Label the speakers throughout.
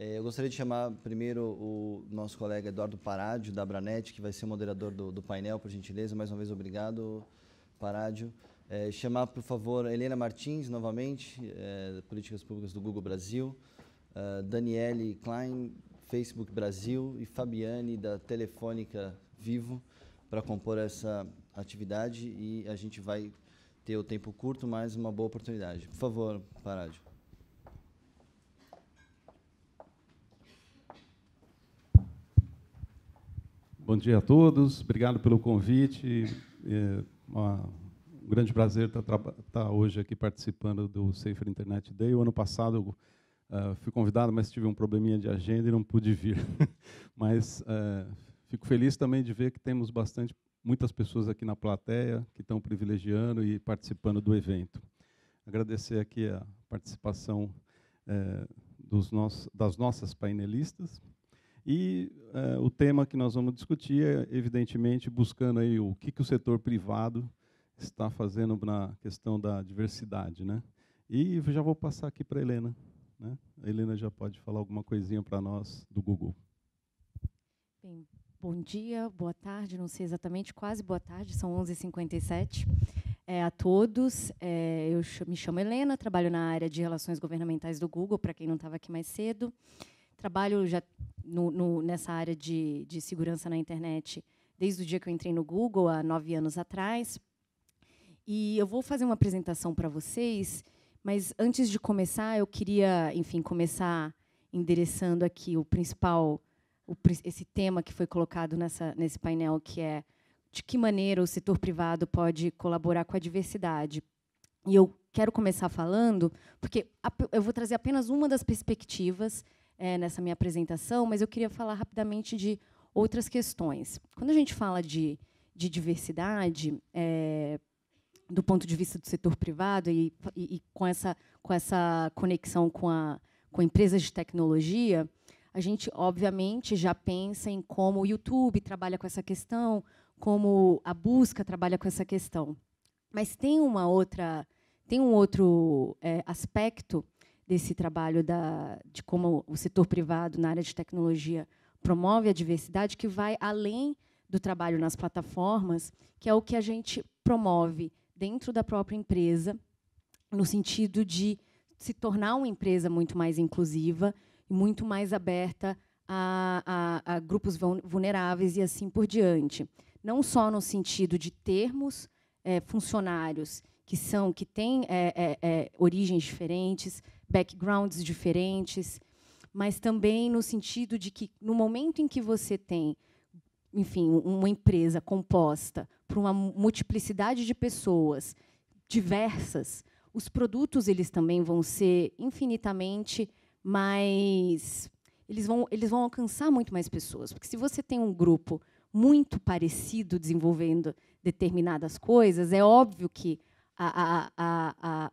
Speaker 1: Eu gostaria de chamar primeiro o nosso colega Eduardo Parádio, da Abranet, que vai ser o moderador do painel, por gentileza. Mais uma vez, obrigado, Parádio. Chamar, por favor, a Helena Martins, novamente, Políticas Públicas do Google Brasil, Daniele Klein, Facebook Brasil, e Fabiane, da Telefônica Vivo, para compor essa atividade, e a gente vai ter o tempo curto, mas uma boa oportunidade. Por favor, Parádio.
Speaker 2: Bom dia a todos, obrigado pelo convite. É um grande prazer estar hoje aqui participando do Safer Internet Day. O ano passado fui convidado, mas tive um probleminha de agenda e não pude vir. Mas fico feliz também de ver que temos muitas pessoas aqui na plateia que estão privilegiando e participando do evento. Agradecer aqui a participação das nossas painelistas. E o tema que nós vamos discutir é, evidentemente, buscando aí o que o setor privado está fazendo na questão da diversidade, né? E já vou passar aqui para a Helena, né? A Helena já pode falar alguma coisinha para nós do Google.
Speaker 3: Bem, bom dia, boa tarde, não sei exatamente, quase boa tarde, são 11h57. A todos, eu me chamo Helena, trabalho na área de relações governamentais do Google, para quem não estava aqui mais cedo. Trabalho já nessa área de segurança na internet desde o dia que eu entrei no Google, há 9 anos atrás. E eu vou fazer uma apresentação para vocês, mas antes de começar, eu queria, enfim, começar endereçando aqui esse tema que foi colocado nesse painel, que é de que maneira o setor privado pode colaborar com a diversidade. E eu quero começar falando, porque eu vou trazer apenas uma das perspectivas nessa minha apresentação, mas eu queria falar rapidamente de outras questões. Quando a gente fala de diversidade, do ponto de vista do setor privado e com essa conexão com empresas de tecnologia, a gente, obviamente, já pensa em como o YouTube trabalha com essa questão, como a busca trabalha com essa questão. Mas tem um outro aspecto desse trabalho de como o setor privado na área de tecnologia promove a diversidade, que vai além do trabalho nas plataformas, que é o que a gente promove dentro da própria empresa, no sentido de se tornar uma empresa muito mais inclusiva e muito mais aberta a grupos vulneráveis e assim por diante. Não só no sentido de termos funcionários que têm origens diferentes, backgrounds diferentes, mas também no sentido de que, no momento em que você tem, enfim, uma empresa composta por uma multiplicidade de pessoas diversas, os produtos eles também vão ser infinitamente mais... Eles vão alcançar muito mais pessoas. Porque se você tem um grupo muito parecido desenvolvendo determinadas coisas, é óbvio que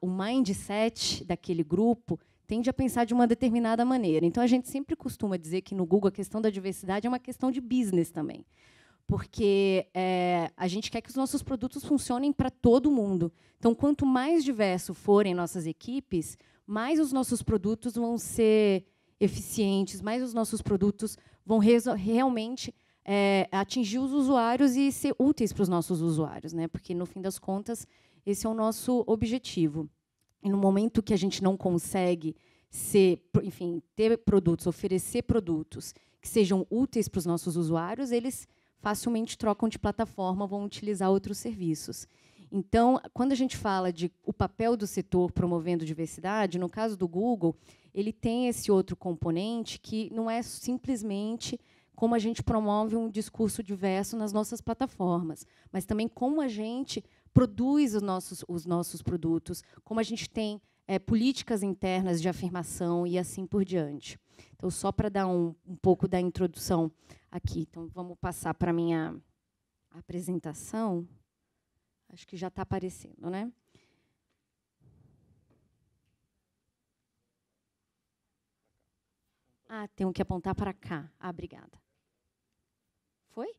Speaker 3: o mindset daquele grupo tende a pensar de uma determinada maneira. Então, a gente sempre costuma dizer que, no Google, a questão da diversidade é uma questão de business também. Porque a gente quer que os nossos produtos funcionem para todo mundo. Então, quanto mais diverso forem nossas equipes, mais os nossos produtos vão ser eficientes, mais os nossos produtos vão realmente atingir os usuários e ser úteis para os nossos usuários, né? Porque, no fim das contas, esse é o nosso objetivo. E no momento que a gente não consegue ter produtos, oferecer produtos que sejam úteis para os nossos usuários, eles facilmente trocam de plataforma, vão utilizar outros serviços. Então, quando a gente fala de o papel do setor promovendo diversidade, no caso do Google, ele tem esse outro componente que não é simplesmente como a gente promove um discurso diverso nas nossas plataformas, mas também como a gente produz os nossos produtos, como a gente tem políticas internas de afirmação e assim por diante. Então, só para dar um pouco da introdução aqui. Então, vamos passar para a minha apresentação. Acho que já está aparecendo, né? Tenho que apontar para cá. Obrigada. Foi?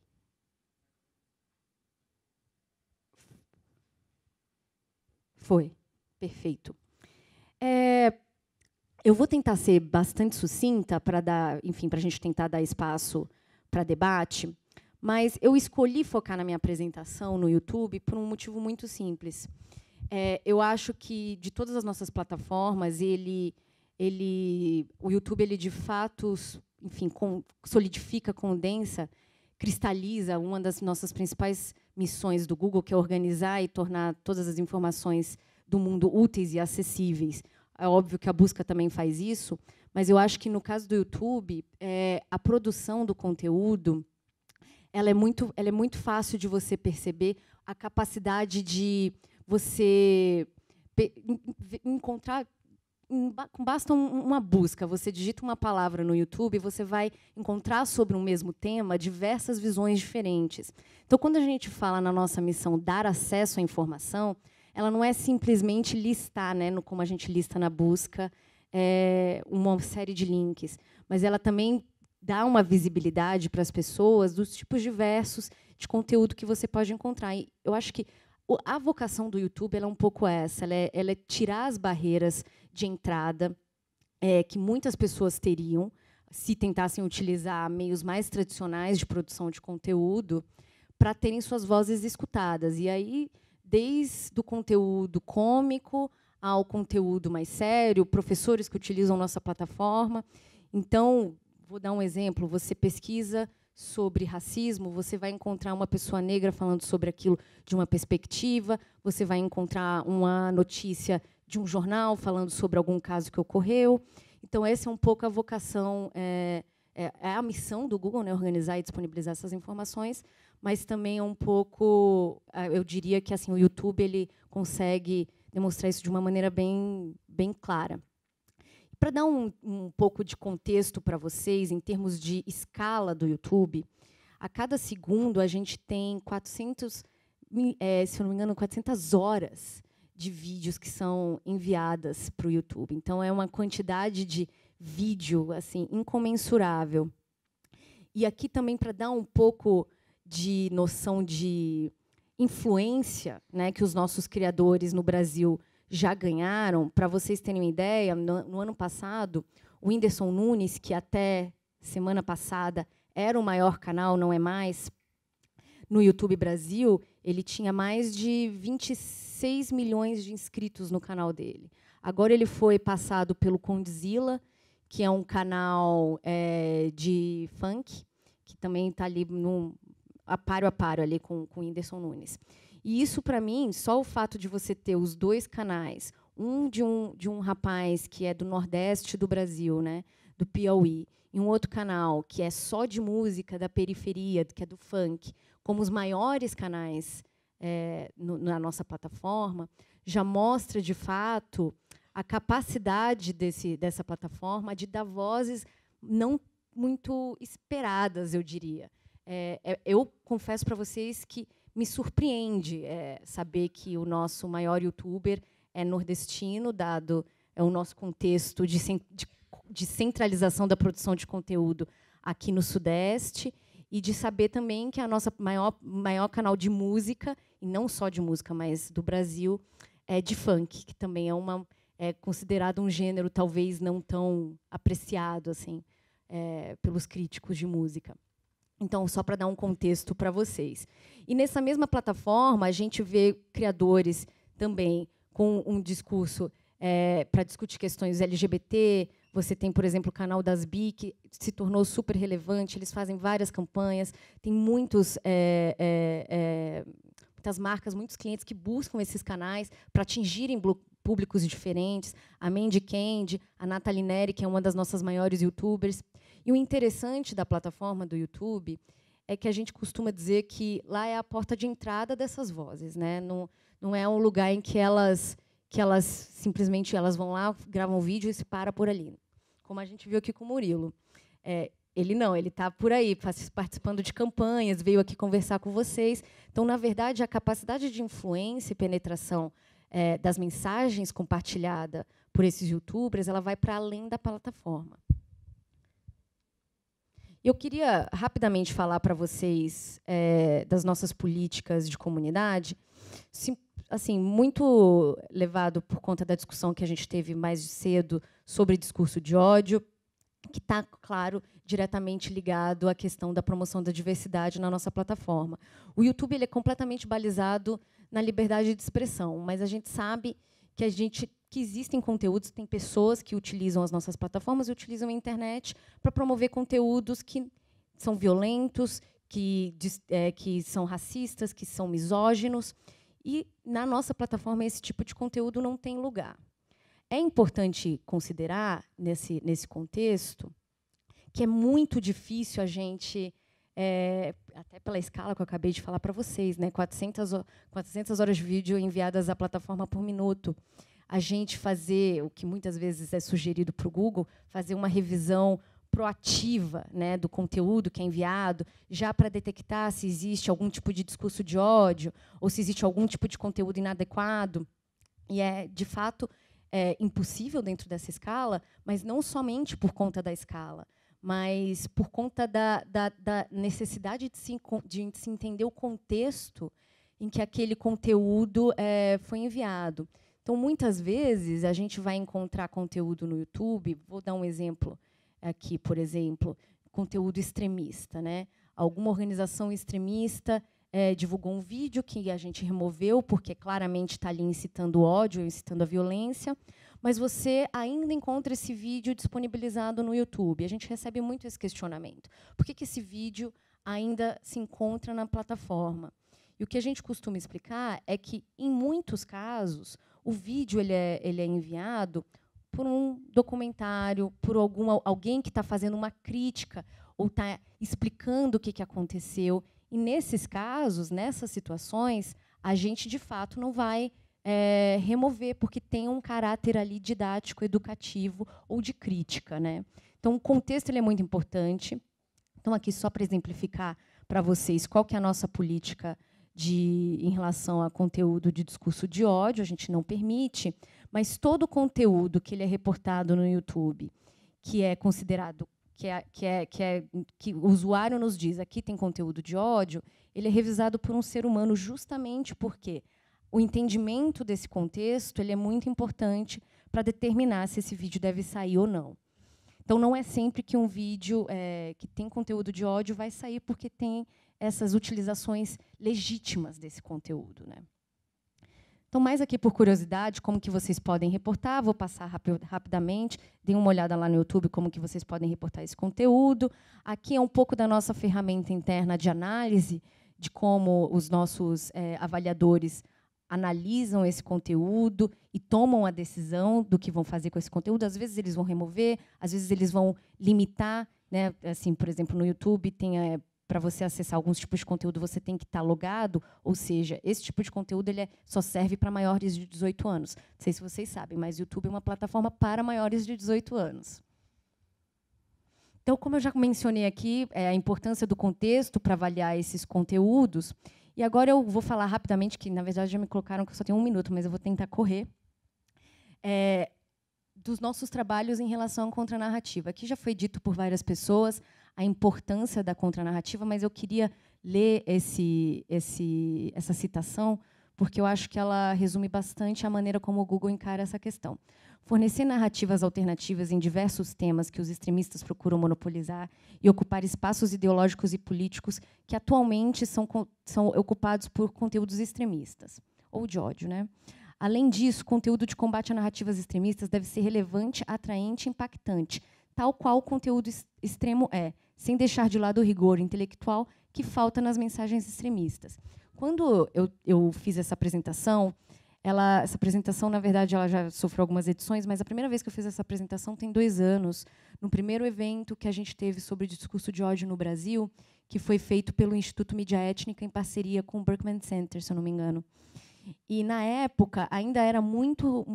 Speaker 3: Foi. Perfeito. Eu vou tentar ser bastante sucinta para dar, enfim, para a gente tentar dar espaço para debate, mas eu escolhi focar na minha apresentação no YouTube por um motivo muito simples. Eu acho que, de todas as nossas plataformas, o YouTube, ele de fato, enfim, solidifica, condensa, cristaliza uma das nossas principais missões do Google, que é organizar e tornar todas as informações do mundo úteis e acessíveis. É óbvio que a busca também faz isso, mas eu acho que, no caso do YouTube, a produção do conteúdo ela é muito fácil de você perceber a capacidade de você encontrar. Basta uma busca, você digita uma palavra no YouTube e você vai encontrar sobre um mesmo tema diversas visões diferentes. Então, quando a gente fala na nossa missão dar acesso à informação, ela não é simplesmente listar, né, como a gente lista na busca, uma série de links, mas ela também dá uma visibilidade para as pessoas dos tipos diversos de conteúdo que você pode encontrar. E eu acho que a vocação do YouTube ela é um pouco essa, ela é tirar as barreiras de entrada que muitas pessoas teriam se tentassem utilizar meios mais tradicionais de produção de conteúdo para terem suas vozes escutadas. E aí, desde o conteúdo cômico ao conteúdo mais sério, professores que utilizam nossa plataforma. Então, vou dar um exemplo, você pesquisa sobre racismo, você vai encontrar uma pessoa negra falando sobre aquilo de uma perspectiva, você vai encontrar uma notícia de um jornal falando sobre algum caso que ocorreu. Então, essa é um pouco a vocação, a missão do Google, né, organizar e disponibilizar essas informações, mas também é um pouco, eu diria que assim, o YouTube ele consegue demonstrar isso de uma maneira bem clara. Para dar um pouco de contexto para vocês, em termos de escala do YouTube, a cada segundo a gente tem 400, se eu não me engano, 400 horas de vídeos que são enviadas para o YouTube. Então, é uma quantidade de vídeo assim, incomensurável. E aqui também, para dar um pouco de noção de influência, né, que os nossos criadores no Brasil já ganharam, para vocês terem uma ideia, no ano passado, o Whindersson Nunes, que até semana passada era o maior canal, não é mais, no YouTube Brasil, ele tinha mais de 26 milhões de inscritos no canal dele. Agora ele foi passado pelo Condzilla, que é um canal de funk, que também está ali a paro ali com o Whindersson Nunes. E isso, para mim, só o fato de você ter os dois canais, um de um rapaz que é do Nordeste do Brasil, né, do Piauí, e um outro canal que é só de música da periferia, que é do funk, como os maiores canais na nossa plataforma, já mostra, de fato, a capacidade dessa plataforma de dar vozes não muito esperadas, eu diria. Eu confesso para vocês que me surpreende saber que o nosso maior youtuber é nordestino, dado o nosso contexto de centralização da produção de conteúdo aqui no Sudeste, e de saber também que a nossa maior canal de música, e não só de música, mas do Brasil, é de funk, que também é considerado um gênero talvez não tão apreciado assim, pelos críticos de música. Então, só para dar um contexto para vocês. E, nessa mesma plataforma, a gente vê criadores também com um discurso para discutir questões LGBT. Você tem, por exemplo, o canal das Bi, que se tornou super relevante. Eles fazem várias campanhas. Tem muitas marcas, muitos clientes que buscam esses canais para atingirem públicos diferentes. A Mandy Candy, a Nathalie Neri, que é uma das nossas maiores youtubers. E o interessante da plataforma do YouTube é que a gente costuma dizer que lá é a porta de entrada dessas vozes, né? Não é um lugar em que elas simplesmente vão lá, gravam um vídeo e se para por ali. Como a gente viu aqui com o Murilo. Ele está por aí, participando de campanhas, veio aqui conversar com vocês. Então, na verdade, a capacidade de influência e penetração das mensagens compartilhadas por esses youtubers, ela vai para além da plataforma. Eu queria rapidamente falar para vocês das nossas políticas de comunidade, assim, muito levado por conta da discussão que a gente teve mais cedo sobre discurso de ódio, que está, claro, diretamente ligado à questão da promoção da diversidade na nossa plataforma. O YouTube ele é completamente balizado na liberdade de expressão, mas a gente sabe que existem conteúdos, tem pessoas que utilizam as nossas plataformas e utilizam a internet para promover conteúdos que são violentos, que são racistas, que são misóginos. E, na nossa plataforma, esse tipo de conteúdo não tem lugar. É importante considerar, nesse contexto, que é muito difícil a gente, até pela escala que eu acabei de falar para vocês, né, 400 horas de vídeo enviadas à plataforma por minuto, a gente fazer, o que muitas vezes é sugerido para o Google, fazer uma revisão proativa, né, do conteúdo que é enviado, já para detectar se existe algum tipo de discurso de ódio ou se existe algum tipo de conteúdo inadequado. E de fato, impossível dentro dessa escala, mas não somente por conta da escala, mas por conta da necessidade de se entender o contexto em que aquele conteúdo foi enviado. Então, muitas vezes, a gente vai encontrar conteúdo no YouTube, vou dar um exemplo aqui, por exemplo, conteúdo extremista, né? Alguma organização extremista divulgou um vídeo que a gente removeu, porque claramente está ali incitando o ódio, incitando a violência, mas você ainda encontra esse vídeo disponibilizado no YouTube. A gente recebe muito esse questionamento. Por que esse vídeo ainda se encontra na plataforma? E o que a gente costuma explicar é que, em muitos casos, o vídeo ele é enviado por um documentário, por alguém que está fazendo uma crítica ou está explicando o que aconteceu. E, nesses casos, nessas situações, a gente, de fato, não vai remover, porque tem um caráter ali didático, educativo ou de crítica, né? Então, o contexto ele é muito importante. Então, aqui, só para exemplificar para vocês qual que é a nossa política em relação a conteúdo de discurso de ódio, a gente não permite, mas todo o conteúdo que ele é reportado no YouTube, que é considerado, que o usuário nos diz, aqui tem conteúdo de ódio, ele é revisado por um ser humano justamente porque o entendimento desse contexto ele é muito importante para determinar se esse vídeo deve sair ou não. Então, não é sempre que um vídeo que tem conteúdo de ódio vai sair porque tem essas utilizações legítimas desse conteúdo, né? Então, mais aqui por curiosidade, como que vocês podem reportar, vou passar rapidamente, deem uma olhada lá no YouTube como que vocês podem reportar esse conteúdo. Aqui é um pouco da nossa ferramenta interna de análise, de como os nossos avaliadores analisam esse conteúdo e tomam a decisão do que vão fazer com esse conteúdo. Às vezes eles vão remover, às vezes eles vão limitar, né? Assim, por exemplo, no YouTube tem para você acessar alguns tipos de conteúdo, você tem que estar logado, ou seja, esse tipo de conteúdo ele só serve para maiores de 18 anos. Não sei se vocês sabem, mas o YouTube é uma plataforma para maiores de 18 anos. Então, como eu já mencionei aqui, a importância do contexto para avaliar esses conteúdos, e agora eu vou falar rapidamente, que, na verdade, já me colocaram que eu só tenho 1 minuto, mas eu vou tentar correr, dos nossos trabalhos em relação à contranarrativa. Aqui já foi dito por várias pessoas a importância da contranarrativa, mas eu queria ler essa citação, porque eu acho que ela resume bastante a maneira como o Google encara essa questão. Fornecer narrativas alternativas em diversos temas que os extremistas procuram monopolizar e ocupar espaços ideológicos e políticos que atualmente são ocupados por conteúdos extremistas, ou de ódio, né? Além disso, o conteúdo de combate a narrativas extremistas deve ser relevante, atraente e impactante, tal qual o conteúdo extremo sem deixar de lado o rigor intelectual que falta nas mensagens extremistas. Quando eu fiz essa apresentação, na verdade, ela já sofreu algumas edições, mas a primeira vez que eu fiz essa apresentação tem 2 anos, no primeiro evento que a gente teve sobre discurso de ódio no Brasil, que foi feito pelo Instituto Mídia Étnica em parceria com o Berkman Center, se eu não me engano. E, na época, ainda era muito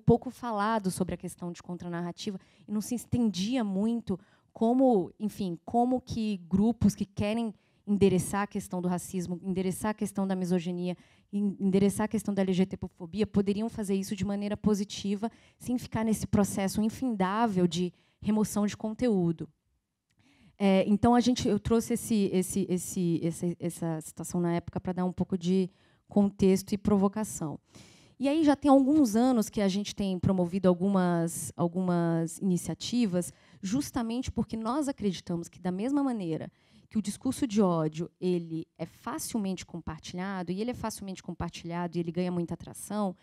Speaker 3: pouco falado sobre a questão de contranarrativa e não se entendia muito como que grupos que querem endereçar a questão do racismo, endereçar a questão da misoginia, endereçar a questão da LGBTfobia, poderiam fazer isso de maneira positiva, sem ficar nesse processo infindável de remoção de conteúdo. Então, eu trouxe essa citação na época para dar um pouco de contexto e provocação. E aí já tem alguns anos que a gente tem promovido algumas iniciativas, justamente porque nós acreditamos que, da mesma maneira que o discurso de ódio ele é facilmente compartilhado, e ele é facilmente compartilhado e ele ganha muita atração,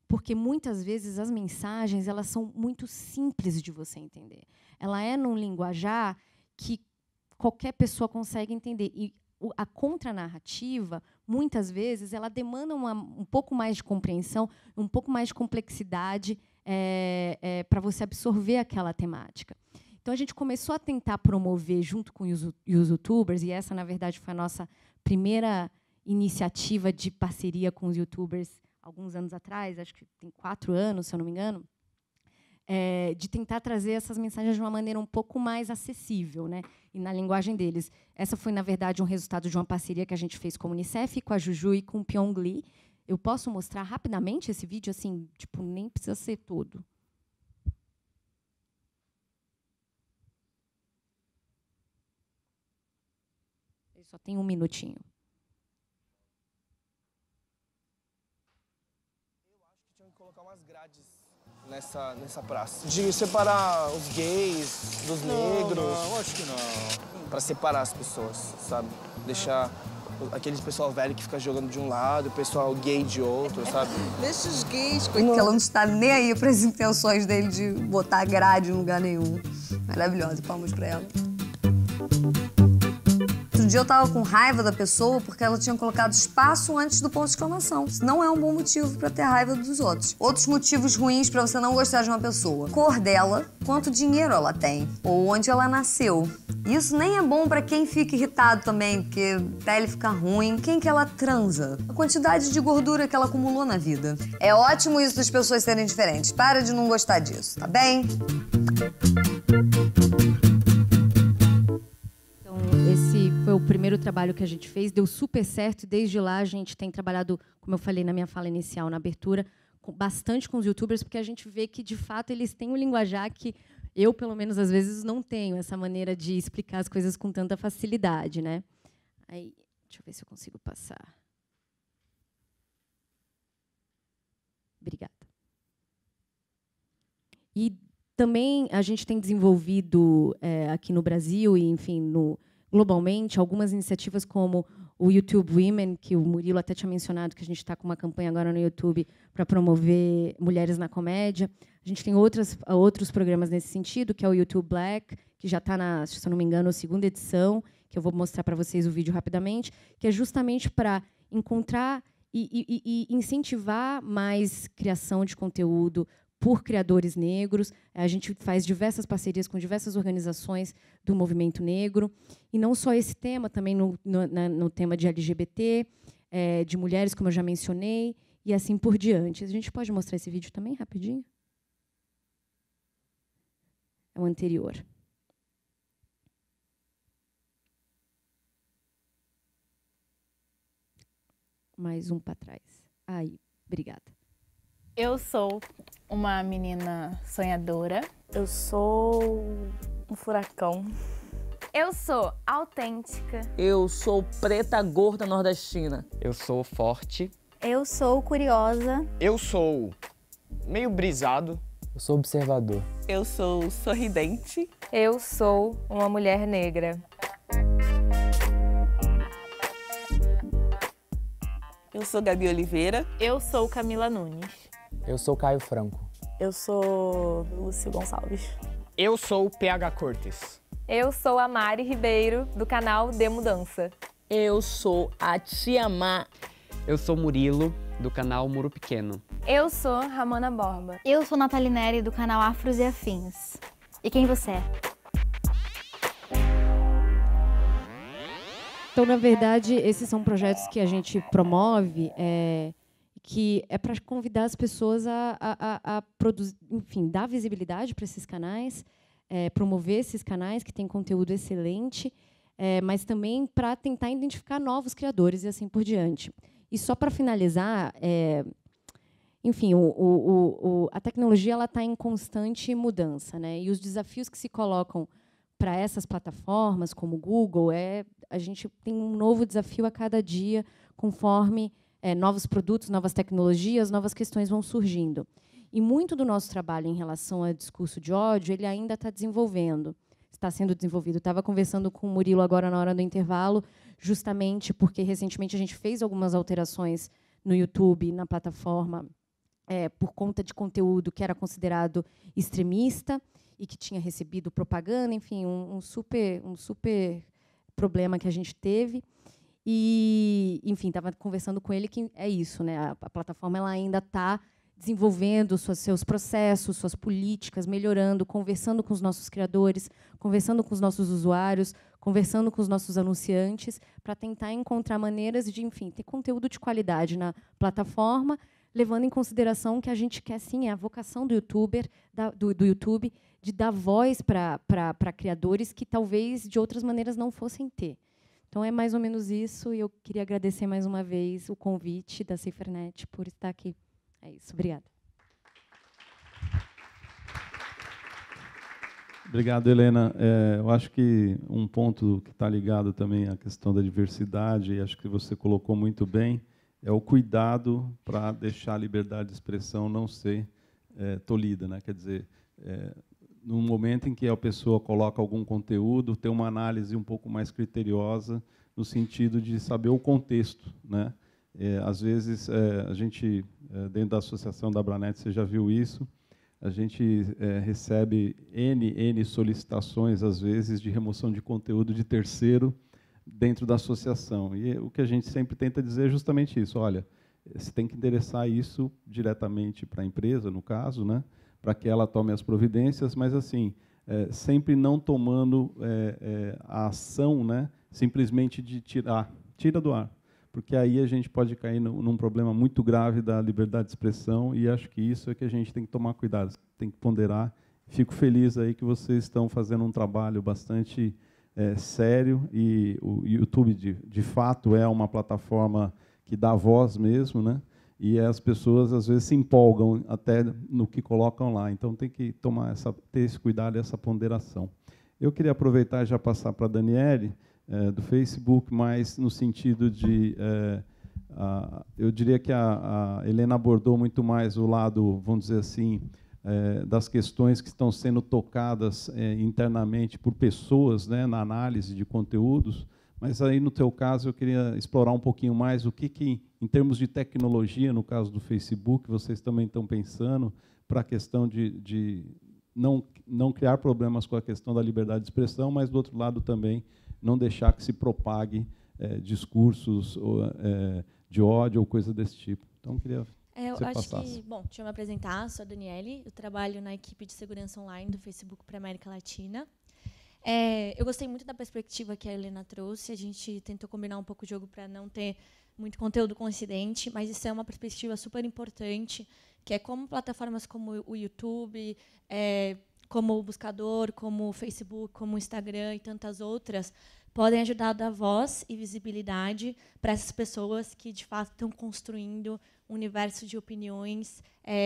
Speaker 3: porque muitas vezes as mensagens elas são muito simples de você entender. Ela é num linguajar que qualquer pessoa consegue entender. E a contranarrativa, muitas vezes, ela demanda um pouco mais de compreensão, um pouco mais de complexidade para você absorver aquela temática. Então, a gente começou a tentar promover, junto com os youtubers, e essa, na verdade, foi a nossa primeira iniciativa de parceria com os youtubers, alguns anos atrás, acho que tem 4 anos, se eu não me engano, de tentar trazer essas mensagens de uma maneira um pouco mais acessível, né? E na linguagem deles. Essa foi, na verdade, um resultado de uma parceria que a gente fez com a Unicef, com a Juju e com o Pyong Lee. Eu posso mostrar rapidamente esse vídeo, assim, tipo, nem precisa ser todo. Ele só tem 1 minutinho.
Speaker 4: Eu acho que tinham que colocar umas grades nessa praça. De separar os gays dos negros.
Speaker 5: Não, acho que não.
Speaker 4: Pra separar as pessoas, sabe? Deixar aquele pessoal velho que fica jogando de um lado, o pessoal gay de outro, sabe?
Speaker 6: Deixa os gays, coitado. Ela não está nem aí para as intenções dele de botar grade em lugar nenhum. Maravilhosa, palmas pra ela. Outro dia eu tava com raiva da pessoa porque ela tinha colocado espaço antes do ponto de exclamação. Isso não é um bom motivo pra ter raiva dos outros. Outros motivos ruins pra você não gostar de uma pessoa. Cor dela, quanto dinheiro ela tem, ou onde ela nasceu. Isso nem é bom pra quem fica irritado também, porque a pele fica ruim. Quem que ela transa? A quantidade de gordura que ela acumulou na vida. É ótimo isso das pessoas serem diferentes. Para de não gostar disso, tá bem?
Speaker 3: Esse foi o primeiro trabalho que a gente fez, deu super certo, e desde lá a gente tem trabalhado, como eu falei na minha fala inicial, na abertura, bastante com os youtubers, porque a gente vê que, de fato, eles têm um linguajar que eu, pelo menos, às vezes, não tenho, essa maneira de explicar as coisas com tanta facilidade, né? Aí, deixa eu ver se eu consigo passar. Obrigada. E também a gente tem desenvolvido aqui no Brasil e, enfim, globalmente, algumas iniciativas como o YouTube Women, que o Murilo até tinha mencionado, que a gente está com uma campanha agora no YouTube para promover mulheres na comédia. A gente tem outros programas nesse sentido, que é o YouTube Black, que já está, se eu não me engano, a 2ª edição, que eu vou mostrar para vocês o vídeo rapidamente, que é justamente para encontrar e incentivar mais criação de conteúdo por criadores negros. A gente faz diversas parcerias com diversas organizações do movimento negro. E não só esse tema, também no tema de LGBT, de mulheres, como eu já mencionei, e assim por diante. A gente pode mostrar esse vídeo também, rapidinho? É o anterior. Mais um para trás. Aí, obrigada.
Speaker 7: Eu sou uma menina sonhadora.
Speaker 8: Eu sou um furacão.
Speaker 9: Eu sou autêntica.
Speaker 10: Eu sou preta gorda nordestina.
Speaker 11: Eu sou forte.
Speaker 12: Eu sou curiosa.
Speaker 13: Eu sou meio brisado.
Speaker 14: Eu sou observador.
Speaker 15: Eu sou sorridente.
Speaker 16: Eu sou uma mulher negra.
Speaker 15: Eu sou Gabi Oliveira.
Speaker 17: Eu sou Camila Nunes.
Speaker 14: Eu sou Caio Franco.
Speaker 18: Eu sou Lúcio Gonçalves.
Speaker 19: Eu sou PH Cortes.
Speaker 16: Eu sou a Mari Ribeiro, do canal De Mudança.
Speaker 10: Eu sou a Tia Má.
Speaker 11: Eu sou Murilo, do canal Muro Pequeno.
Speaker 9: Eu sou Ramona Borba.
Speaker 12: Eu sou Nathalie Neri, do canal Afros e Afins. E quem você é?
Speaker 3: Então, na verdade, esses são projetos que a gente promove, que é para convidar as pessoas a produzir, enfim, dar visibilidade para esses canais, promover esses canais que têm conteúdo excelente, mas também para tentar identificar novos criadores e assim por diante. E só para finalizar, enfim, a tecnologia ela está em constante mudança, né? E os desafios que se colocam para essas plataformas, como o Google, a gente tem um novo desafio a cada dia, conforme novos produtos, novas tecnologias, novas questões vão surgindo. E muito do nosso trabalho em relação ao discurso de ódio, ele ainda está sendo desenvolvido. Estava conversando com o Murilo agora na hora do intervalo, justamente porque recentemente a gente fez algumas alterações no YouTube, na plataforma, por conta de conteúdo que era considerado extremista e que tinha recebido propaganda, enfim, um super problema que a gente teve. E, enfim, estava conversando com ele que é isso, né? A plataforma ela ainda está desenvolvendo seus processos, suas políticas, melhorando, conversando com os nossos criadores, conversando com os nossos usuários, conversando com os nossos anunciantes, para tentar encontrar maneiras de, enfim, ter conteúdo de qualidade na plataforma, levando em consideração que a gente quer, sim, é a vocação do YouTuber, do YouTube, de dar voz para criadores que talvez de outras maneiras não fossem ter. Então, é mais ou menos isso, e eu queria agradecer mais uma vez o convite da SaferNet por estar aqui. É isso, obrigada.
Speaker 2: Obrigado, Helena. Eu acho que um ponto que está ligado também à questão da diversidade, e acho que você colocou muito bem, é o cuidado para deixar a liberdade de expressão não ser tolhida, né? Quer dizer, no momento em que a pessoa coloca algum conteúdo, ter uma análise um pouco mais criteriosa, no sentido de saber o contexto, né? Às vezes, a gente, dentro da associação da Abranet, você já viu isso, a gente recebe N solicitações, às vezes, de remoção de conteúdo de terceiro dentro da associação. E o que a gente sempre tenta dizer é justamente isso. Olha, você tem que endereçar isso diretamente para a empresa, no caso, né, para que ela tome as providências, mas, assim, sempre não tomando a ação, né, simplesmente de tira do ar. Porque aí a gente pode cair num problema muito grave da liberdade de expressão, e acho que isso é que a gente tem que tomar cuidado, tem que ponderar. Fico feliz aí que vocês estão fazendo um trabalho bastante sério, e o YouTube, de fato, é uma plataforma que dá voz mesmo, né? E as pessoas, às vezes, se empolgam até no que colocam lá. Então, tem que ter esse cuidado e essa ponderação. Eu queria aproveitar e já passar para a Daniele, do Facebook, mas no sentido de... eu diria que a Helena abordou muito mais o lado, vamos dizer assim, das questões que estão sendo tocadas internamente por pessoas, né, na análise de conteúdos, mas aí, no teu caso, eu queria explorar um pouquinho mais o que em termos de tecnologia, no caso do Facebook, vocês também estão pensando para a questão de não criar problemas com a questão da liberdade de expressão, mas, do outro lado, também não deixar que se propague discursos de ódio ou coisa desse tipo. Então, queria
Speaker 20: eu acho que... Bom, deixa eu me apresentar, sou a Daniele, eu trabalho na equipe de segurança online do Facebook para a América Latina. Eu gostei muito da perspectiva que a Helena trouxe, a gente tentou combinar um pouco o jogo para não ter muito conteúdo coincidente, mas isso é uma perspectiva super importante, que é como plataformas como o YouTube, como o buscador, como o Facebook, como o Instagram e tantas outras, podem ajudar a dar voz e visibilidade para essas pessoas que, de fato, estão construindo um universo de opiniões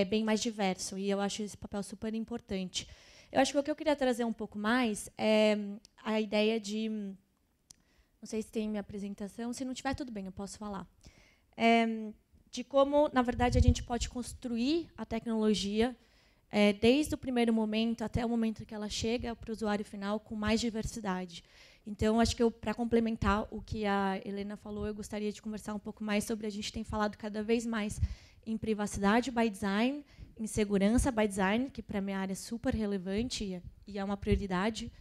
Speaker 20: bem mais diverso. E eu acho esse papel super importante. Eu acho que o que eu queria trazer um pouco mais é a ideia de... Não sei se tem minha apresentação. Se não tiver, tudo bem, eu posso falar. De como, na verdade, a gente pode construir a tecnologia desde o primeiro momento até o momento que ela chega para o usuário final com mais diversidade. Então, acho que para complementar o que a Helena falou, eu gostaria de conversar um pouco mais sobre... A gente tem falado cada vez mais em privacidade by design, em segurança by design, que para a minha área é super relevante e é uma prioridade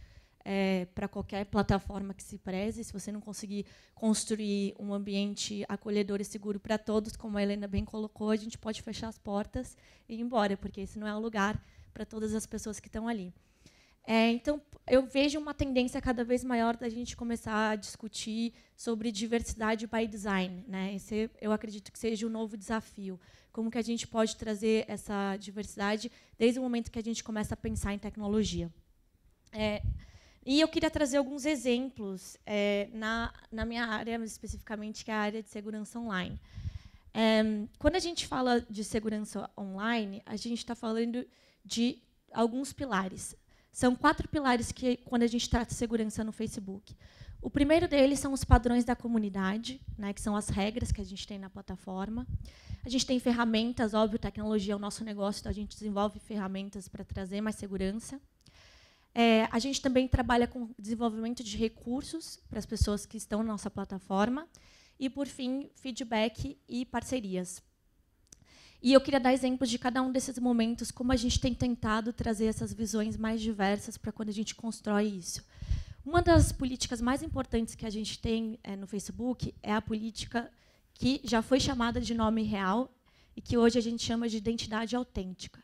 Speaker 20: para qualquer plataforma que se preze. Se você não conseguir construir um ambiente acolhedor e seguro para todos, como a Helena bem colocou, a gente pode fechar as portas e ir embora, porque esse não é o lugar para todas as pessoas que estão ali. Então, eu vejo uma tendência cada vez maior da gente começar a discutir sobre diversidade by design, né? Esse, eu acredito que seja um novo desafio. Como que a gente pode trazer essa diversidade desde o momento que a gente começa a pensar em tecnologia. E eu queria trazer alguns exemplos na minha área, especificamente, que é a área de segurança online. Quando a gente fala de segurança online, a gente está falando de alguns pilares. São 4 pilares que, quando a gente trata de segurança no Facebook. O primeiro deles são os padrões da comunidade, né, que são as regras que a gente tem na plataforma. A gente tem ferramentas, óbvio, tecnologia é o nosso negócio, então a gente desenvolve ferramentas para trazer mais segurança. A gente também trabalha com desenvolvimento de recursos para as pessoas que estão na nossa plataforma. E, por fim, feedback e parcerias. E eu queria dar exemplos de cada um desses momentos, como a gente tem tentado trazer essas visões mais diversas para quando a gente constrói isso. Uma das políticas mais importantes que a gente tem no Facebook é a política que já foi chamada de nome real e que hoje a gente chama de identidade autêntica.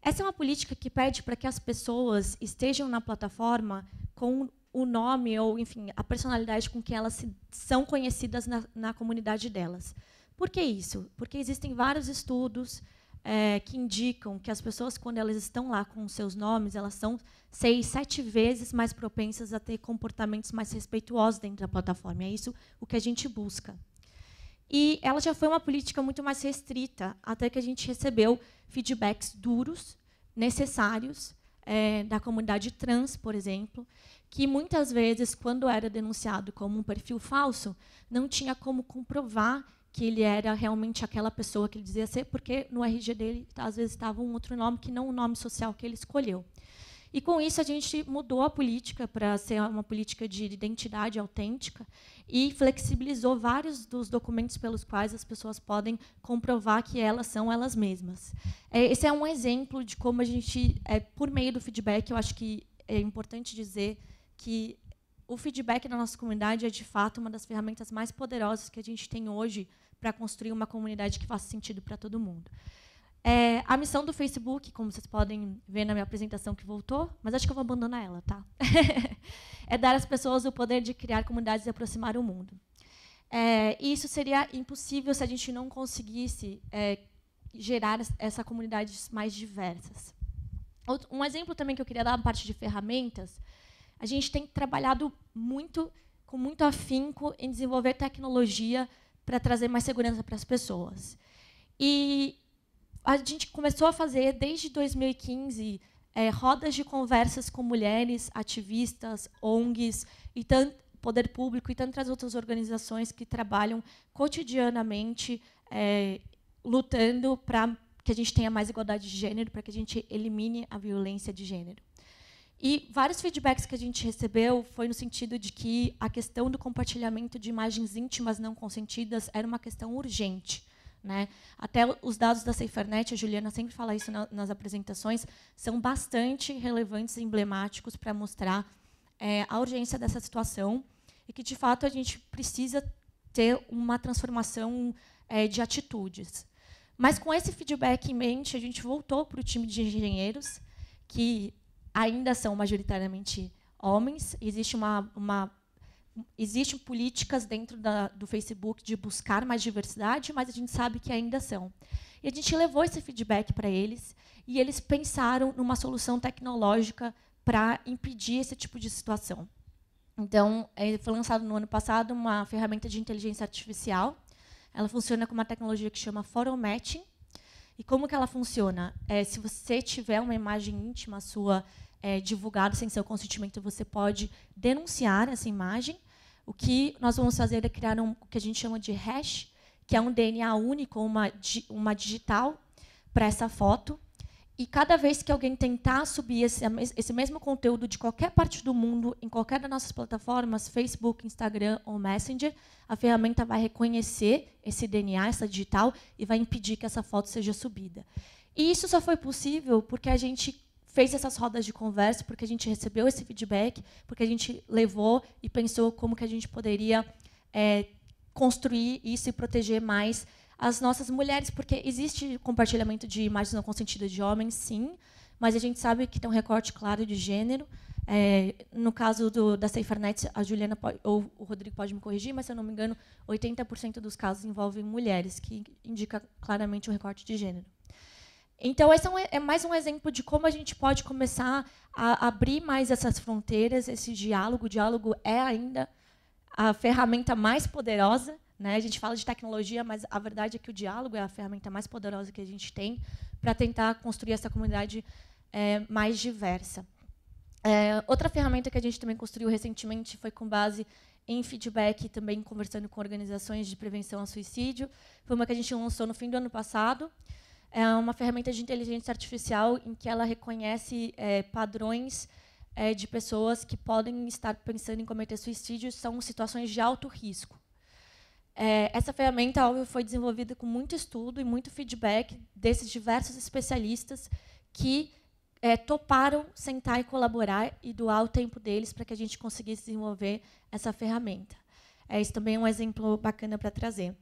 Speaker 20: Essa é uma política que pede para que as pessoas estejam na plataforma com o nome ou, enfim, a personalidade com que elas são conhecidas na comunidade delas. Por que isso? Porque existem vários estudos que indicam que as pessoas, quando elas estão lá com os seus nomes, elas são 6, 7 vezes mais propensas a ter comportamentos mais respeituosos dentro da plataforma. É isso o que a gente busca. E ela já foi uma política muito mais restrita, até que a gente recebeu feedbacks duros, necessários, da comunidade trans, por exemplo, que muitas vezes, quando era denunciado como um perfil falso, não tinha como comprovar que ele era realmente aquela pessoa que ele dizia ser, porque no RG dele, às vezes, estava um outro nome que não o nome social que ele escolheu. E, com isso, a gente mudou a política para ser uma política de identidade autêntica e flexibilizou vários dos documentos pelos quais as pessoas podem comprovar que elas são elas mesmas. Esse é um exemplo de como a gente, por meio do feedback, eu acho que é importante dizer que o feedback da nossa comunidade é, de fato, uma das ferramentas mais poderosas que a gente tem hoje para construir uma comunidade que faça sentido para todo mundo. A missão do Facebook, como vocês podem ver na minha apresentação que voltou, mas acho que eu vou abandonar ela, tá? É dar às pessoas o poder de criar comunidades e aproximar o mundo. E isso seria impossível se a gente não conseguisse gerar essas comunidades mais diversas. Um exemplo também que eu queria dar na parte de ferramentas, a gente tem trabalhado com muito afinco em desenvolver tecnologia para trazer mais segurança para as pessoas. E a gente começou a fazer, desde 2015, rodas de conversas com mulheres, ativistas, ONGs, e poder público e tantas outras organizações que trabalham cotidianamente lutando para que a gente tenha mais igualdade de gênero, para que a gente elimine a violência de gênero. E vários feedbacks que a gente recebeu foi no sentido de que a questão do compartilhamento de imagens íntimas não consentidas era uma questão urgente. Né? Até os dados da SaferNet, a Juliana sempre fala isso nas apresentações, são bastante relevantes e emblemáticos para mostrar a urgência dessa situação e que, de fato, a gente precisa ter uma transformação de atitudes. Mas, com esse feedback em mente, a gente voltou para o time de engenheiros, que ainda são majoritariamente homens. Existem políticas dentro do Facebook de buscar mais diversidade, mas a gente sabe que ainda são. E a gente levou esse feedback para eles, e eles pensaram numa solução tecnológica para impedir esse tipo de situação. Então, foi lançado no ano passado uma ferramenta de inteligência artificial. Ela funciona com uma tecnologia que chama Photo Matching. E como que ela funciona? Se você tiver uma imagem íntima sua divulgada sem seu consentimento, você pode denunciar essa imagem. O que nós vamos fazer é criar o que a gente chama de hash, que é um DNA único, uma digital, para essa foto. E cada vez que alguém tentar subir esse mesmo conteúdo de qualquer parte do mundo, em qualquer das nossas plataformas, Facebook, Instagram ou Messenger, a ferramenta vai reconhecer esse DNA, essa digital, e vai impedir que essa foto seja subida. E isso só foi possível porque a gente fez essas rodas de conversa, porque a gente recebeu esse feedback, porque a gente levou e pensou como que a gente poderia construir isso e proteger mais as nossas mulheres, porque existe compartilhamento de imagens não consentidas de homens, sim, mas a gente sabe que tem um recorte claro de gênero. No caso da SaferNet, a Juliana ou o Rodrigo pode me corrigir, mas, se eu não me engano, 80% dos casos envolvem mulheres, que indica claramente o recorte de gênero. Então, esse é mais um exemplo de como a gente pode começar a abrir mais essas fronteiras, esse diálogo. O diálogo é ainda a ferramenta mais poderosa, né? A gente fala de tecnologia, mas a verdade é que o diálogo é a ferramenta mais poderosa que a gente tem para tentar construir essa comunidade mais diversa. Outra ferramenta que a gente também construiu recentemente foi com base em feedback e também conversando com organizações de prevenção ao suicídio. Foi uma que a gente lançou no fim do ano passado. É uma ferramenta de inteligência artificial em que ela reconhece padrões de pessoas que podem estar pensando em cometer suicídio, são situações de alto risco. Essa ferramenta foi desenvolvida com muito estudo e muito feedback desses diversos especialistas que toparam sentar e colaborar e doar o tempo deles para que a gente conseguisse desenvolver essa ferramenta. Isso também é um exemplo bacana para trazer.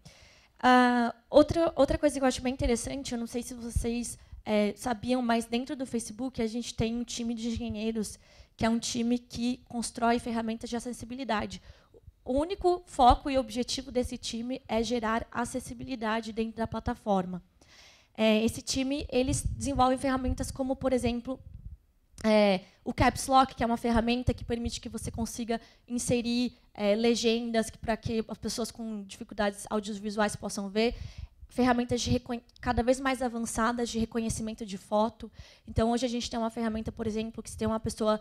Speaker 20: Outra coisa que eu acho bem interessante, eu não sei se vocês sabiam, mas dentro do Facebook a gente tem um time de engenheiros, que é um time que constrói ferramentas de acessibilidade. O único foco e objetivo desse time é gerar acessibilidade dentro da plataforma. Esse time eles desenvolvem ferramentas como, por exemplo, o Caps Lock, que é uma ferramenta que permite que você consiga inserir legendas para que as pessoas com dificuldades audiovisuais possam ver. Ferramentas cada vez mais avançadas de reconhecimento de foto. Então, hoje a gente tem uma ferramenta, por exemplo, que se tem uma pessoa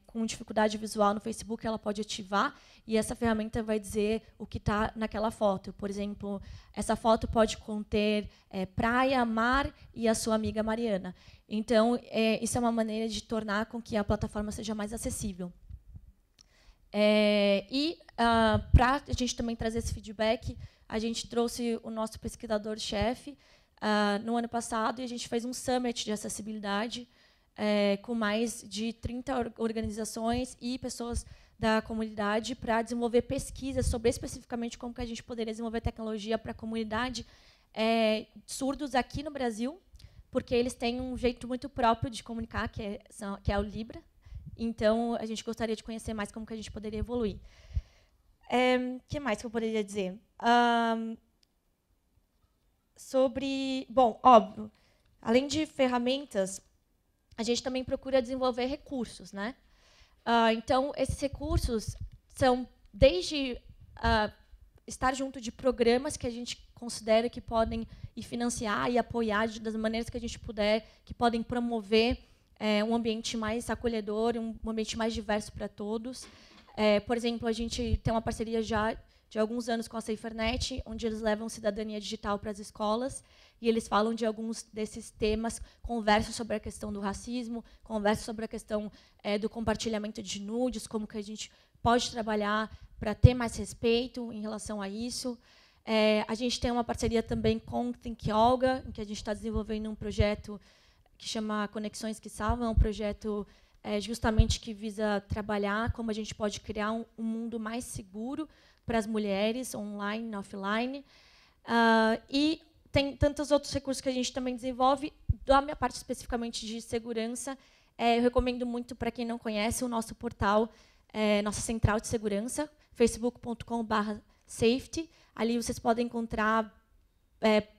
Speaker 20: com dificuldade visual no Facebook, ela pode ativar, e essa ferramenta vai dizer o que está naquela foto. Por exemplo, essa foto pode conter praia, mar e a sua amiga Mariana. Então, isso é uma maneira de tornar com que a plataforma seja mais acessível. Para a gente também trazer esse feedback, a gente trouxe o nosso pesquisador-chefe no ano passado e a gente fez um summit de acessibilidade com mais de 30 organizações e pessoas da comunidade para desenvolver pesquisas sobre especificamente como que a gente poderia desenvolver tecnologia para a comunidade surdos aqui no Brasil, porque eles têm um jeito muito próprio de comunicar, que é o Libra. Então, a gente gostaria de conhecer mais como que a gente poderia evoluir. O que mais que eu poderia dizer? Bom, óbvio, além de ferramentas, a gente também procura desenvolver recursos, né? Então, esses recursos são desde estar junto de programas que a gente considera que podem financiar e apoiar das maneiras que a gente puder, que podem promover um ambiente mais acolhedor, um ambiente mais diverso para todos. Por exemplo, a gente tem uma parceria já de alguns anos com a SaferNet, onde eles levam cidadania digital para as escolas, e eles falam de alguns desses temas, conversam sobre a questão do racismo, conversam sobre a questão do compartilhamento de nudes, como que a gente pode trabalhar para ter mais respeito em relação a isso. A gente tem uma parceria também com o Think Olga, em que a gente está desenvolvendo um projeto que chama Conexões que Salvam, é um projeto justamente que visa trabalhar como a gente pode criar um mundo mais seguro para as mulheres, online e offline. E tem tantos outros recursos que a gente também desenvolve. Da minha parte, especificamente de segurança, eu recomendo muito, para quem não conhece, o nosso portal, nossa central de segurança, facebook.com/safety. Ali vocês podem encontrar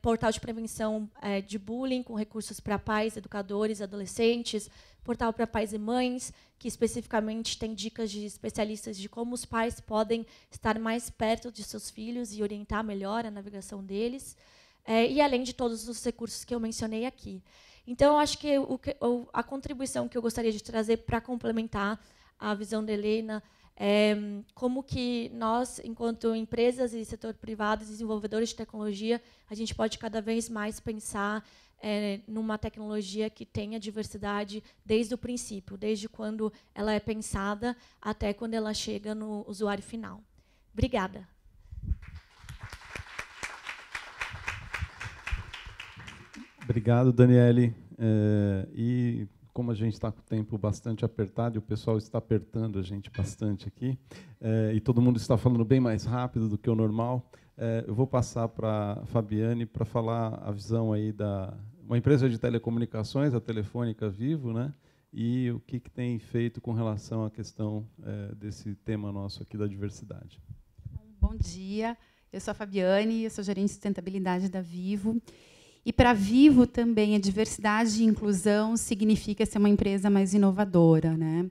Speaker 20: portal de prevenção de bullying, com recursos para pais, educadores, adolescentes, portal para pais e mães, que especificamente tem dicas de especialistas de como os pais podem estar mais perto de seus filhos e orientar melhor a navegação deles, e além de todos os recursos que eu mencionei aqui. Então, eu acho que a contribuição que eu gostaria de trazer para complementar a visão da Helena como que nós, enquanto empresas e setor privado, desenvolvedores de tecnologia, a gente pode cada vez mais pensar numa tecnologia que tenha diversidade desde o princípio, desde quando ela é pensada até quando ela chega no usuário final. Obrigada.
Speaker 2: Obrigado, Daniele. E como a gente está com o tempo bastante apertado, e o pessoal está apertando a gente bastante aqui, e todo mundo está falando bem mais rápido do que o normal, eu vou passar para a Fabiane para falar a visão aí uma empresa de telecomunicações, a Telefônica Vivo, né? E o que tem feito com relação à questão desse tema nosso aqui da diversidade.
Speaker 21: Bom dia, eu sou a Fabiane, eu sou gerente de sustentabilidade da Vivo. E para a Vivo também a diversidade e inclusão significa ser uma empresa mais inovadora, né?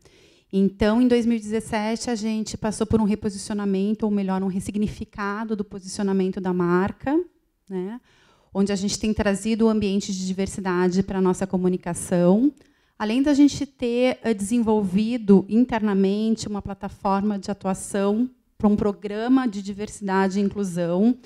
Speaker 21: Então, em 2017, a gente passou por um reposicionamento, ou melhor, um ressignificado do posicionamento da marca, né? Onde a gente tem trazido o ambiente de diversidade para a nossa comunicação, Além da gente ter desenvolvido internamente uma plataforma de atuação para um programa de diversidade e inclusão,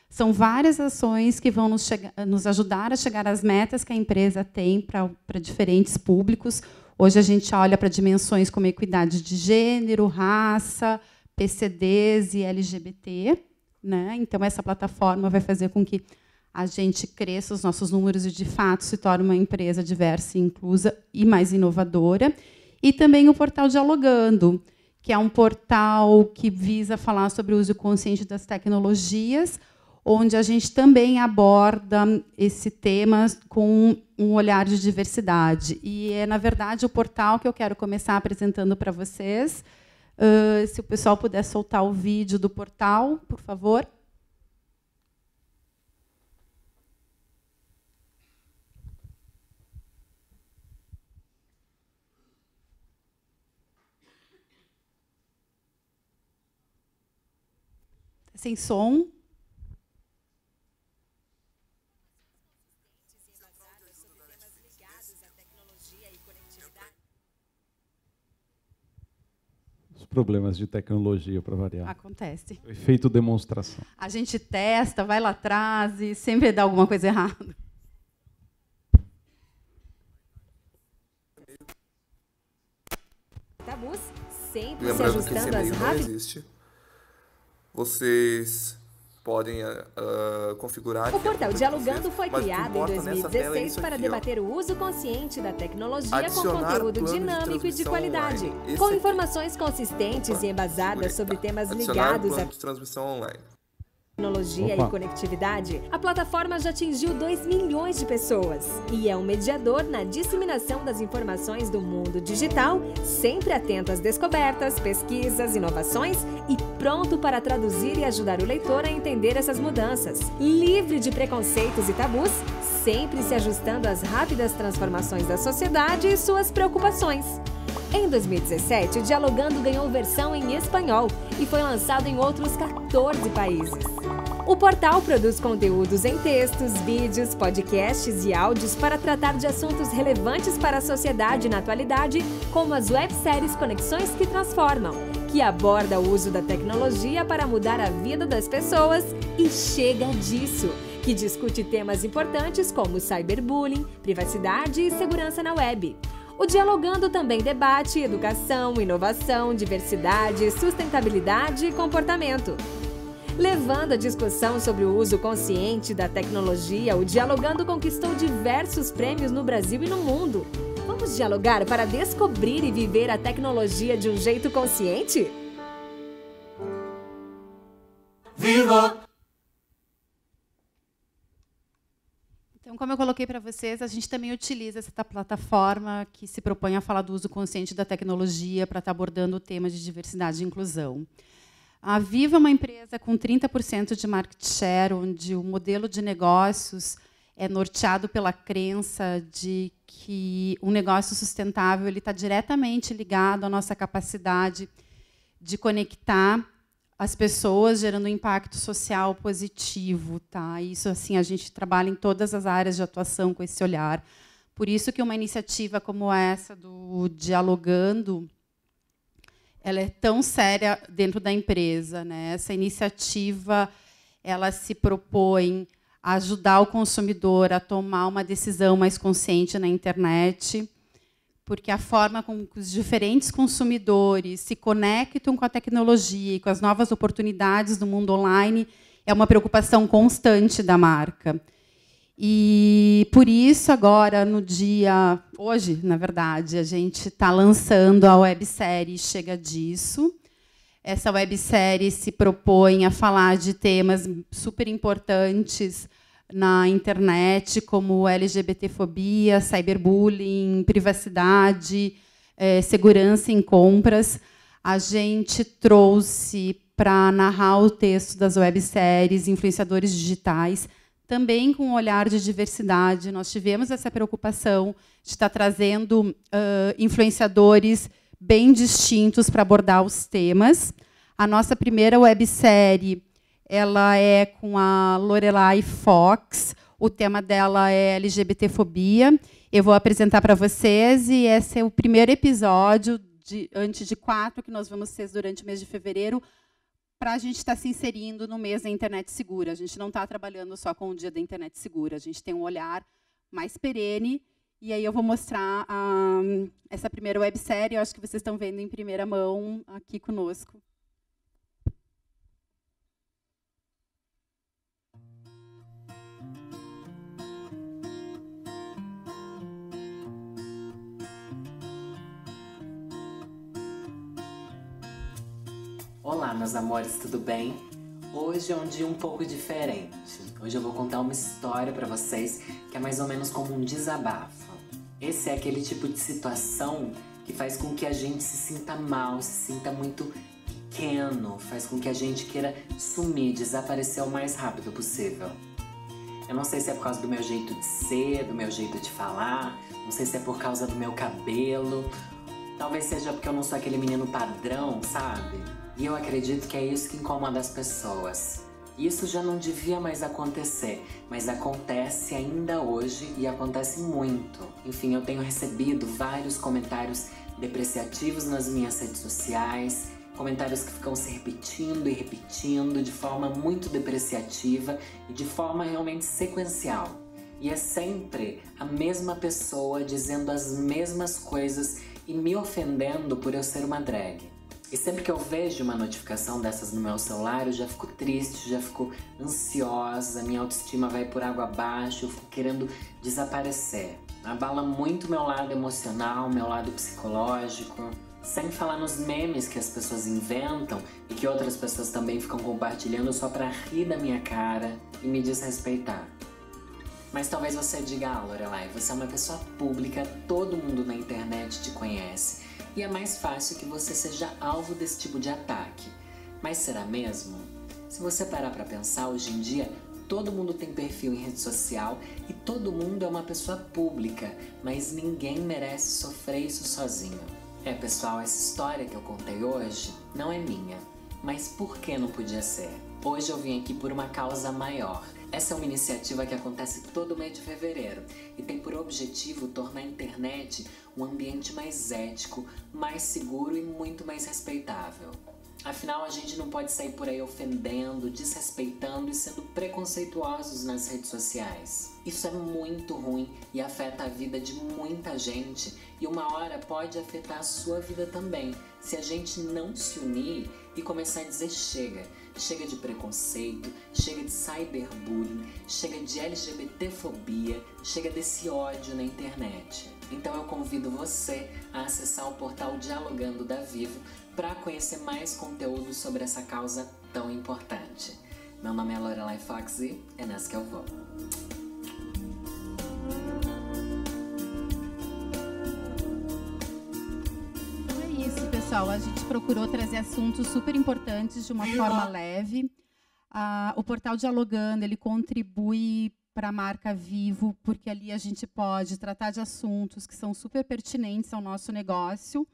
Speaker 21: são várias ações que vão nos ajudar a chegar às metas que a empresa tem para diferentes públicos. Hoje a gente olha para dimensões como equidade de gênero, raça, PCDs e LGBT, né? Então, essa plataforma vai fazer com que a gente cresça os nossos números e, de fato, se torne uma empresa diversa e inclusa e mais inovadora. E também o portal Dialogando, que é um portal que visa falar sobre o uso consciente das tecnologias, onde a gente também aborda esse tema com um olhar de diversidade. E é, na verdade, o portal que eu quero começar apresentando para vocês. Se o pessoal puder soltar o vídeo do portal, por favor. Sem som.
Speaker 2: Problemas de tecnologia, para variar.
Speaker 21: Acontece.
Speaker 2: Efeito demonstração.
Speaker 21: A gente testa, vai lá atrás e sempre dá alguma coisa errada.
Speaker 1: Tabus sempre
Speaker 22: Lembrando
Speaker 1: se
Speaker 22: que esse
Speaker 1: ajustando às
Speaker 22: e-mail não existe. Vocês podem configurar...
Speaker 1: O portal Dialogando foi
Speaker 22: mas
Speaker 1: criado em 2016 para debater o uso consciente da tecnologia com conteúdo dinâmico e de qualidade, com informações consistentes e embasadas sobre temas ligados à
Speaker 22: transmissão online.
Speaker 1: Tecnologia e conectividade, a plataforma já atingiu 2 milhões de pessoas e é um mediador na disseminação das informações do mundo digital, sempre atento às descobertas, pesquisas, inovações e pronto para traduzir e ajudar o leitor a entender essas mudanças. Livre de preconceitos e tabus, sempre se ajustando às rápidas transformações da sociedade e suas preocupações. Em 2017, o Dialogando ganhou versão em espanhol e foi lançado em outros 14 países. O portal produz conteúdos em textos, vídeos, podcasts e áudios para tratar de assuntos relevantes para a sociedade na atualidade, como as webséries Conexões que Transformam, que aborda o uso da tecnologia para mudar a vida das pessoas, e Chega Disso, que discute temas importantes como cyberbullying, privacidade e segurança na web. O Dialogando também debate educação, inovação, diversidade, sustentabilidade e comportamento. Levando a discussão sobre o uso consciente da tecnologia, o Dialogando conquistou diversos prêmios no Brasil e no mundo. Vamos dialogar para descobrir e viver a tecnologia de um jeito consciente?
Speaker 21: Viva! Então, como eu coloquei para vocês, a gente também utiliza essa plataforma que se propõe a falar do uso consciente da tecnologia para estar abordando o tema de diversidade e inclusão. A Viva é uma empresa com 30% de market share, onde o modelo de negócios é norteado pela crença de que um negócio sustentável ele está diretamente ligado à nossa capacidade de conectar as pessoas, gerando um impacto social positivo, tá? Isso assim a gente trabalha em todas as áreas de atuação com esse olhar. Por isso que uma iniciativa como essa do Dialogando, ela é tão séria dentro da empresa, né? Essa iniciativa, ela se propõe a ajudar o consumidor a tomar uma decisão mais consciente na internet, porque a forma como os diferentes consumidores se conectam com a tecnologia e com as novas oportunidades do mundo online é uma preocupação constante da marca. E, por isso, agora, hoje, na verdade, a gente está lançando a websérie Chega Disso. Essa websérie se propõe a falar de temas super importantes na internet, como LGBTfobia, cyberbullying, privacidade, segurança em compras. A gente trouxe para narrar o texto das webséries influenciadores digitais, também com um olhar de diversidade. Nós tivemos essa preocupação de estar trazendo influenciadores bem distintos para abordar os temas. A nossa primeira websérie ela é com a Lorelai Fox, O tema dela é LGBTfobia. Eu vou apresentar para vocês, e esse é o primeiro episódio, antes de 4, que nós vamos ter durante o mês de fevereiro, para a gente estar se inserindo no mês da internet segura. A gente não está trabalhando só com o dia da internet segura, a gente tem um olhar mais perene, e aí eu vou mostrar essa primeira websérie, eu acho que vocês estão vendo em primeira mão aqui conosco.
Speaker 4: Olá, meus amores, tudo bem? Hoje é um dia um pouco diferente. Hoje eu vou contar uma história pra vocês que é mais ou menos como um desabafo. Esse é aquele tipo de situação que faz com que a gente se sinta mal, se sinta muito pequeno, faz com que a gente queira sumir, desaparecer o mais rápido possível. Eu não sei se é por causa do meu jeito de ser, do meu jeito de falar, não sei se é por causa do meu cabelo, talvez seja porque eu não sou aquele menino padrão, sabe? E eu acredito que é isso que incomoda as pessoas. Isso já não devia mais acontecer, mas acontece ainda hoje e acontece muito. Enfim, eu tenho recebido vários comentários depreciativos nas minhas redes sociais, comentários que ficam se repetindo e repetindo de forma muito depreciativa e de forma realmente sequencial. E é sempre a mesma pessoa dizendo as mesmas coisas e me ofendendo por eu ser uma drag. E sempre que eu vejo uma notificação dessas no meu celular, eu já fico triste, já fico ansiosa, minha autoestima vai por água abaixo, eu fico querendo desaparecer. Abala muito meu lado emocional, meu lado psicológico. Sem falar nos memes que as pessoas inventam e que outras pessoas também ficam compartilhando só pra rir da minha cara e me desrespeitar. Mas talvez você diga, Lorelai, você é uma pessoa pública, todo mundo na internet te conhece. E é mais fácil que você seja alvo desse tipo de ataque. Mas será mesmo? Se você parar pra pensar, hoje em dia, todo mundo tem perfil em rede social e todo mundo é uma pessoa pública, mas ninguém merece sofrer isso sozinho. Pessoal, essa história que eu contei hoje não é minha. Mas por que não podia ser? Hoje eu vim aqui por uma causa maior. Essa é uma iniciativa que acontece todo mês de fevereiro e tem por objetivo tornar a internet um ambiente mais ético, mais seguro e muito mais respeitável. Afinal, a gente não pode sair por aí ofendendo, desrespeitando e sendo preconceituosos nas redes sociais. Isso é muito ruim e afeta a vida de muita gente e uma hora pode afetar a sua vida também, se a gente não se unir e começar a dizer chega. Chega de preconceito, chega de cyberbullying, chega de LGBTfobia, chega desse ódio na internet. Então eu convido você a acessar o portal Dialogando da Vivo para conhecer mais conteúdo sobre essa causa tão importante. Meu nome é Lorelai Fox e é nessa que eu vou.
Speaker 21: Pessoal, a gente procurou trazer assuntos super importantes de uma forma leve. O portal Dialogando, ele contribui para a marca Vivo, porque ali a gente pode tratar de assuntos que são super pertinentes ao nosso negócio,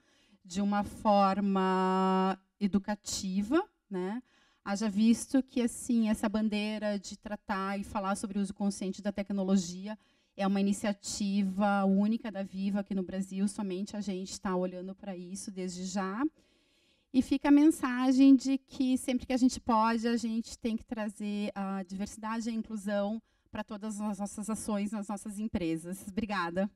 Speaker 21: de uma forma educativa, né? Haja visto que assim, essa bandeira de tratar e falar sobre o uso consciente da tecnologia é uma iniciativa única da Vivo aqui no Brasil, somente a gente está olhando para isso desde já. E fica a mensagem de que sempre que a gente pode, a gente tem que trazer a diversidade e a inclusão para todas as nossas ações nas nossas empresas. Obrigada.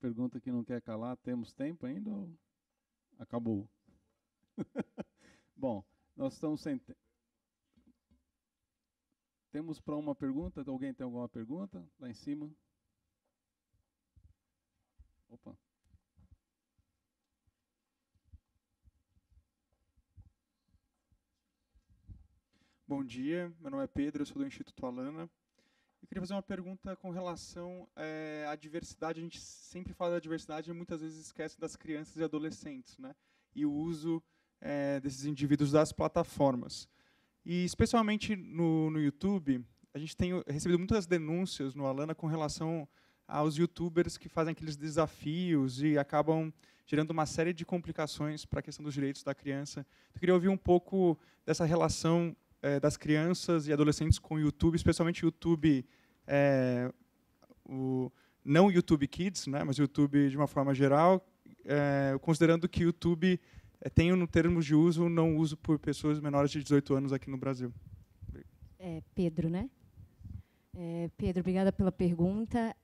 Speaker 2: Pergunta que não quer calar, temos tempo ainda ou acabou? Bom, nós estamos sem tempo. Temos para uma pergunta? Alguém tem alguma pergunta? Lá em cima. Opa.
Speaker 5: Bom dia, meu nome é Pedro, eu sou do Instituto Alana. Eu queria fazer uma pergunta com relação à diversidade. A gente sempre fala da diversidade e muitas vezes esquece das crianças e adolescentes, né? E o uso desses indivíduos das plataformas. E, especialmente no YouTube, a gente tem recebido muitas denúncias no Alana com relação aos youtubers que fazem aqueles desafios e acabam gerando uma série de complicações para a questão dos direitos da criança. Eu queria ouvir um pouco dessa relação das crianças e adolescentes com o YouTube, especialmente o YouTube, não o YouTube Kids, né, mas o YouTube de uma forma geral, considerando que o YouTube tem, no termos de uso, não uso por pessoas menores de 18 anos aqui no Brasil.
Speaker 3: Pedro, né? Pedro, obrigada pela pergunta.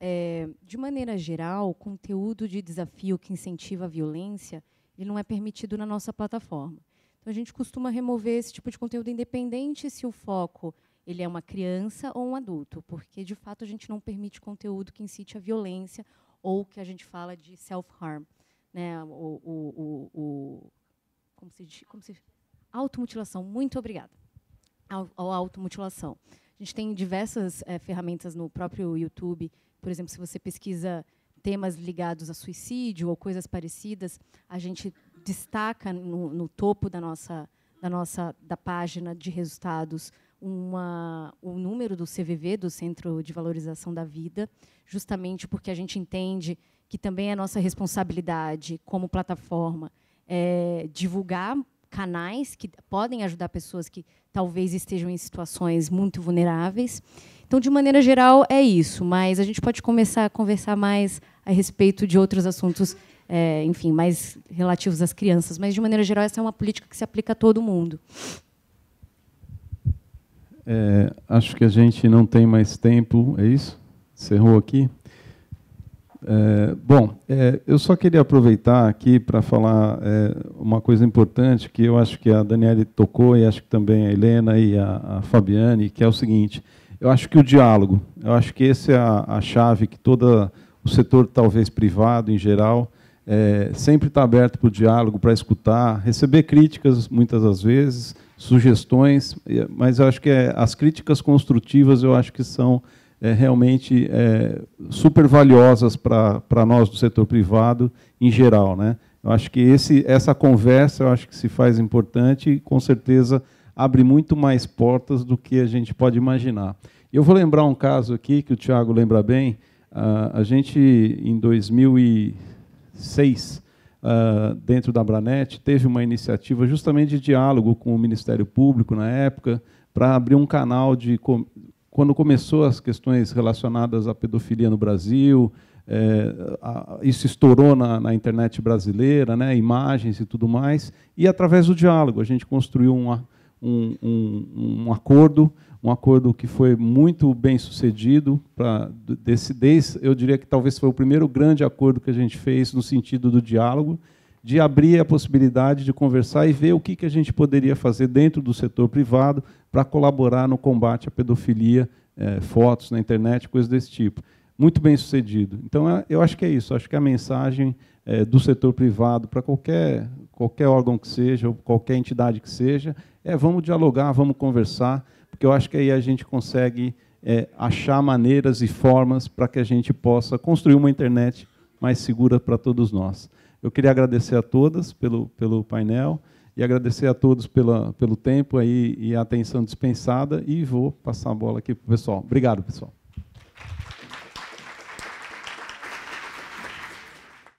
Speaker 3: De maneira geral, o conteúdo de desafio que incentiva a violência, ele não é permitido na nossa plataforma. Então, a gente costuma remover esse tipo de conteúdo independente se o foco ele é uma criança ou um adulto, porque, de fato, a gente não permite conteúdo que incite a violência ou que a gente fala de self-harm, né? Como se automutilação. Muito obrigada. Automutilação. A gente tem diversas ferramentas no próprio YouTube. Por exemplo, se você pesquisa temas ligados a suicídio ou coisas parecidas, a gente destaca no topo da página de resultados o número do CVV, do Centro de Valorização da Vida, justamente porque a gente entende que também é nossa responsabilidade como plataforma divulgar canais que podem ajudar pessoas que talvez estejam em situações muito vulneráveis. Então, de maneira geral, é isso, mas a gente pode começar a conversar mais a respeito de outros assuntos, enfim, mais relativos às crianças, mas, de maneira geral, essa é uma política que se aplica a todo mundo.
Speaker 2: Acho que a gente não tem mais tempo, é isso? Encerrou aqui? Eu só queria aproveitar aqui para falar uma coisa importante que eu acho que a Daniele tocou e acho que também a Helena e a Fabiane, que é o seguinte: eu acho que o diálogo, eu acho que essa é a chave que todo o setor, talvez privado em geral, sempre está aberto para o diálogo, para escutar, receber críticas muitas das vezes, sugestões, mas eu acho que as críticas construtivas eu acho que são realmente super valiosas para nós do setor privado em geral, né? Eu acho que essa conversa eu acho que se faz importante e com certeza abre muito mais portas do que a gente pode imaginar. Eu vou lembrar um caso aqui que o Thiago lembra bem. A gente em 2006 dentro da Abranet teve uma iniciativa justamente de diálogo com o Ministério Público na época para abrir um canal de quando começou as questões relacionadas à pedofilia no Brasil, isso estourou na internet brasileira, né, imagens e tudo mais, e através do diálogo a gente construiu um acordo que foi muito bem sucedido. Eu diria que talvez foi o primeiro grande acordo que a gente fez no sentido do diálogo, de abrir a possibilidade de conversar e ver o que a gente poderia fazer dentro do setor privado para colaborar no combate à pedofilia, fotos na internet, coisas desse tipo. Muito bem sucedido. Então, eu acho que é isso. Acho que a mensagem do setor privado para qualquer órgão que seja, ou qualquer entidade que seja, vamos dialogar, vamos conversar, porque eu acho que aí a gente consegue achar maneiras e formas para que a gente possa construir uma internet mais segura para todos nós. Eu queria agradecer a todas pelo painel e agradecer a todos pelo tempo aí e a atenção dispensada, e vou passar a bola aqui para o pessoal. Obrigado, pessoal.